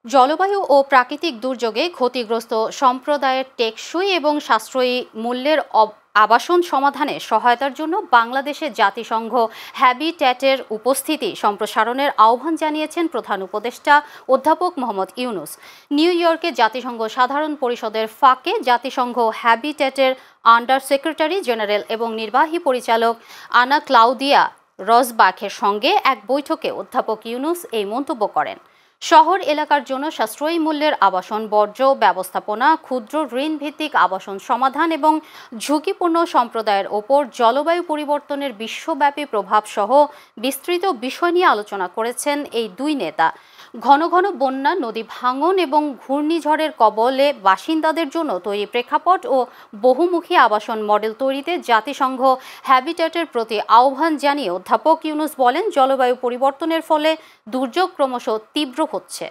জলবায়ু ও প্রাকৃতিক দুর্যোগে ক্ষতিগ্রস্ত সম্প্রদায়ের টেকসই এবং সাশ্রয়ী মূল্যের আবাসন সমাধানে সহায়তার জন্য বাংলাদেশে জাতিসংঘ হ্যাবিট্যাটের উপস্থিতি সম্প্রসারণের আহ্বান জানিয়েছেন প্রধান উপদেষ্টা অধ্যাপক মোহাম্মদ ইউনূস। নিউ ইয়র্কে জাতিসংঘ সাধারণ পরিষদের ফাঁকে জাতিসংঘ হ্যাবিট্যাটের আন্ডার সেক্রেটারি জেনারেল এবং নির্বাহী পরিচালক আনা ক্লাউদিয়া রসবাখের সঙ্গে এক বৈঠকে অধ্যাপক ইউনূস এই মন্তব্য করেন। শহর এলাকার জন্য সাশ্রয়ী মূল্যের আবাসন বর্জ্য ব্যবস্থাপনা, ক্ষুদ্র ঋণ ভিত্তিক আবাসন সমাধান এবং ঝুঁকিপূর্ণ সম্প্রদায়ের ওপর জলবায়ু পরিবর্তনের বিশ্বব্যাপী প্রভাব সহ বিস্তৃত বিষয় নিয়ে আলোচনা করেছেন এই দুই নেতা। ঘন ঘন বন্যা, নদী ভাঙন এবং ঘূর্ণিঝড়ের কবলে বাসিন্দাদের জন্য তৈরি প্রেক্ষাপট ও বহুমুখী আবাসন মডেল তৈরিতে জাতিসংঘ হ্যাবিট্যাটের প্রতি আহ্বান জানিয়ে অধ্যাপক ইউনূস বলেন, জলবায়ু পরিবর্তনের ফলে দুর্যোগ ক্রমশ তীব্র হচ্ছে।